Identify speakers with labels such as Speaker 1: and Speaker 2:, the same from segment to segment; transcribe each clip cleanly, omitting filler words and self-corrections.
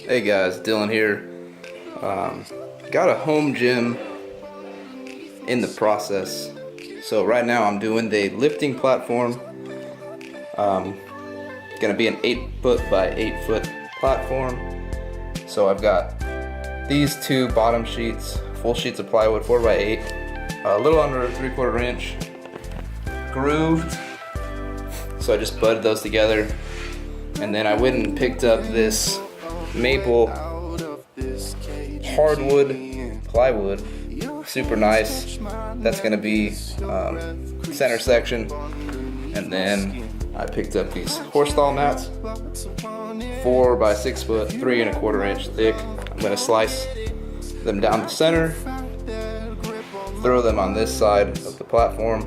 Speaker 1: Hey guys, Dylan here. Got a home gym in the process. So right now I'm doing the lifting platform. Gonna be an 8-foot by 8-foot platform. So I've got these two bottom sheets, full sheets of plywood, 4 by 8, a little under a 3/4 inch, grooved. So I just butted those together, and then I went and picked up this maple hardwood plywood, super nice. That's gonna be center section. And then I picked up these horse stall mats, 4 by 6 foot, 3 1/4 inch thick. I'm gonna slice them down the center, throw them on this side of the platform,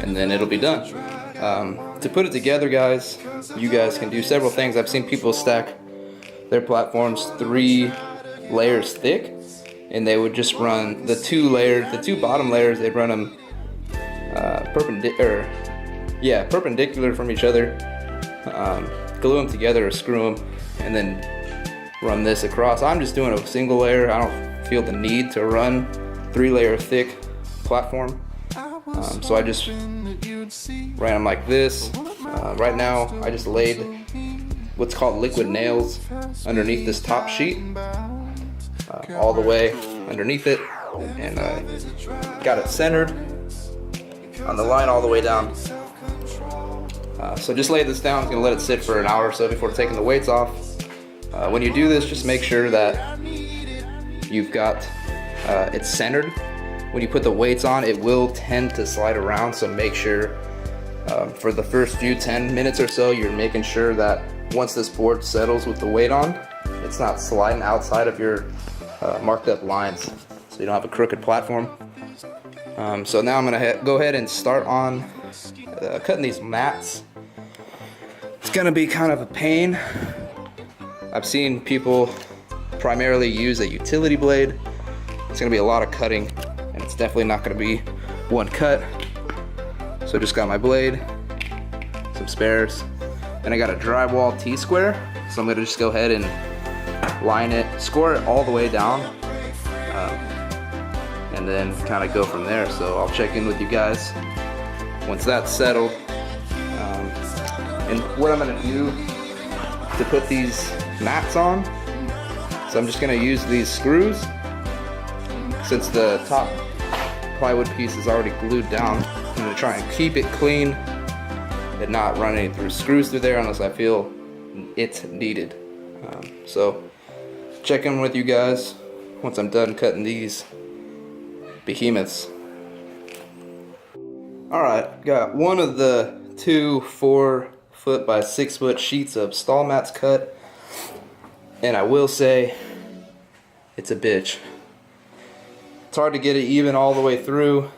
Speaker 1: and then it'll be done. To put it together, guys, you guys can do several things. I've seen people stack their platforms 3 layers thick, and they would just run the two bottom layers, they'd run them perpendicular from each other, glue them together or screw them, and then run this across. I'm just doing a single layer. I don't feel the need to run 3-layer thick platform, so I just ran them like this. Right now I just laid what's called liquid nails underneath this top sheet, all the way underneath it, and I got it centered on the line all the way down. So just lay this down. I'm gonna let it sit for an hour or so before taking the weights off. When you do this, just make sure that you've got it centered. When you put the weights on, it will tend to slide around, so make sure for the first few 10 minutes or so, you're making sure that once this board settles with the weight on, it's not sliding outside of your marked up lines, so you don't have a crooked platform. So now I'm gonna go ahead and start on cutting these mats. It's gonna be kind of a pain. I've seen people primarily use a utility blade. It's gonna be a lot of cutting, and it's definitely not gonna be one cut. So I just got my blade, some spares, and I got a drywall T-square. So I'm gonna just go ahead and line it, score it all the way down, and then kind of go from there. So I'll check in with you guys once that's settled. And what I'm gonna do to put these mats on, so I'm just gonna use these screws. Since the top plywood piece is already glued down, I'm gonna try and keep it clean and not run any screws through there unless I feel it's needed. So check in with you guys once I'm done cutting these behemoths. Alright, got one of the 2 4-foot by 6-foot sheets of stall mats cut, and I will say it's a bitch. It's hard to get it even all the way through.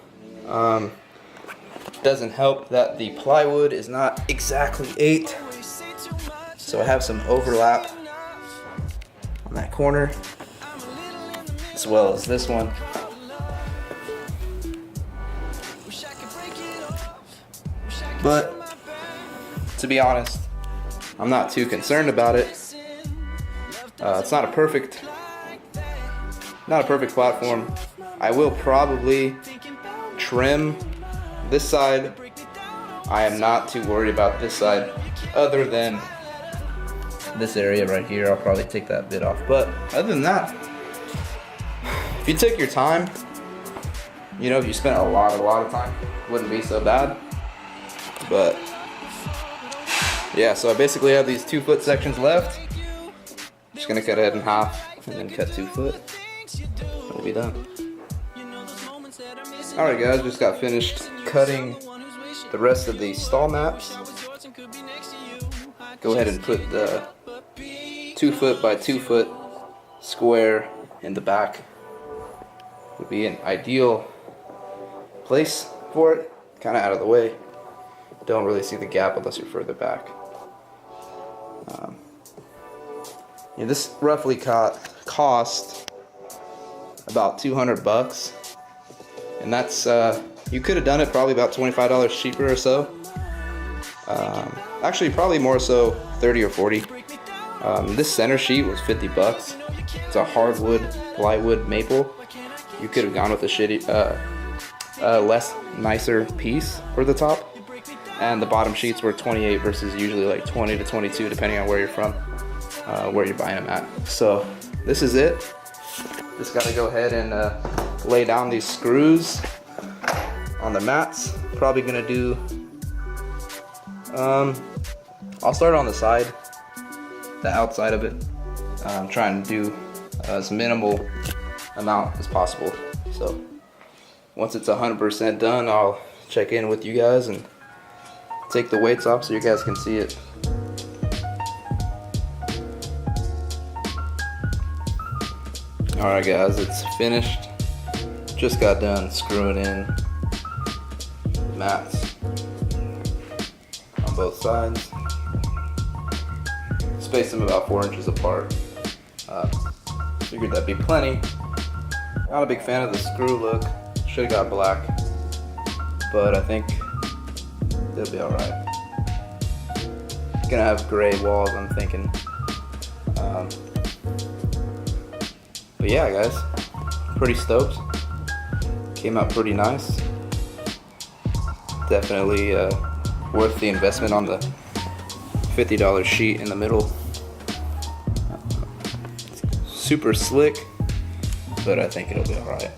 Speaker 1: Doesn't help that the plywood is not exactly 8, so I have some overlap on that corner as well as this one. But to be honest, I'm not too concerned about it. It's not a perfect platform. I will probably trim this side. I am not too worried about this side, other than this area right here. I'll probably take that bit off. But other than that, if you took your time, you know, if you spent a lot of time, it wouldn't be so bad. But yeah, so I basically have these 2-foot sections left. Just gonna cut it in half and then cut 2 foot. It'll be done. Alright guys, just got finished cutting the rest of the stall mats. Go ahead and put the 2-foot by 2-foot square in the back. Would be an ideal place for it, kind of out of the way. Don't really see the gap unless you're further back. Yeah, this roughly cost about $200, and that's you could have done it probably about $25 cheaper or so. Actually, probably more so 30 or 40. This center sheet was 50 bucks. It's a hardwood, plywood, maple. You could have gone with a shitty, less nicer piece for the top. And the bottom sheets were 28 versus usually like 20 to 22 depending on where you're from, where you're buying them at. So this is it. Just gotta go ahead and lay down these screws on the mats. Probably gonna do, I'll start on the side, the outside of it. I'm trying to do as minimal amount as possible. So once it's 100% done, I'll check in with you guys and take the weights off so you guys can see it. Alright guys, it's finished. Just got done screwing in the mats on both sides. Spaced them about 4 inches apart. Figured that'd be plenty. Not a big fan of the screw look. Should've got black, but I think it'll be alright. Gonna have gray walls, I'm thinking. But yeah, guys, pretty stoked. Came out pretty nice. Definitely worth the investment on the $50 sheet in the middle. Super slick, but I think it'll be alright.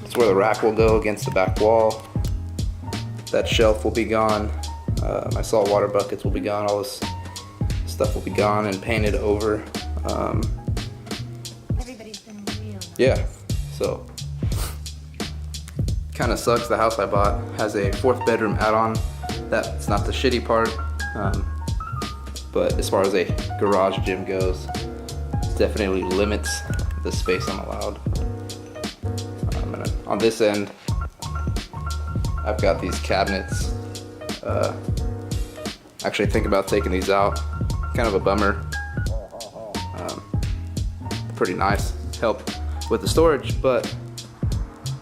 Speaker 1: That's where the rack will go, against the back wall. That shelf will be gone. My salt water buckets will be gone. All this stuff will be gone and painted over. Yeah, so kind of sucks. The house I bought has a 4th bedroom add-on. That's not the shitty part, but as far as a garage gym goes, definitely limits the space I'm allowed. And on this end, I've got these cabinets. Actually think about taking these out. Kind of a bummer. Pretty nice. Help with the storage, but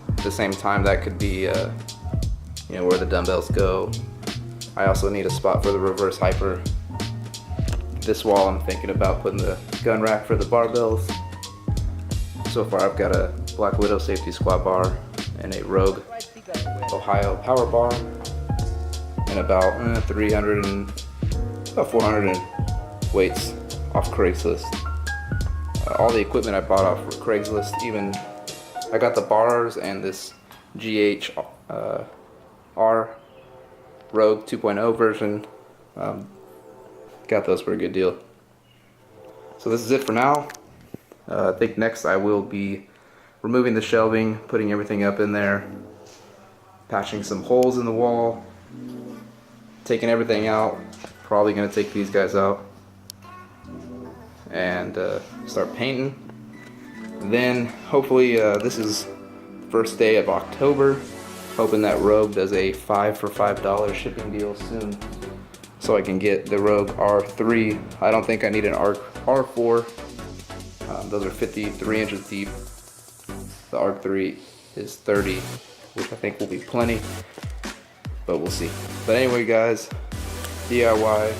Speaker 1: at the same time that could be you know, where the dumbbells go. I also need a spot for the reverse hyper. This wall I'm thinking about putting the gun rack for the barbells. So far I've got a Black Widow safety squat bar and a Rogue Ohio power bar and about 300 and about 400 weights off Craigslist. All the equipment I bought off Craigslist, even I got the bars and this GH R Rogue 2.0 version. Got those for a good deal. So this is it for now. I think next I will be removing the shelving, putting everything up in there, patching some holes in the wall, taking everything out. Probably gonna take these guys out and start painting. Then hopefully this is the first day of October. Hoping that Rogue does a 5 for $5 shipping deal soon, so I can get the Rogue R3. I don't think I need an R4. Those are 53 inches deep. The R3 is 30, which I think will be plenty, but we'll see. But anyway guys, DIY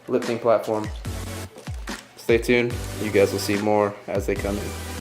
Speaker 1: lifting platform. Stay tuned. You guys will see more as they come in.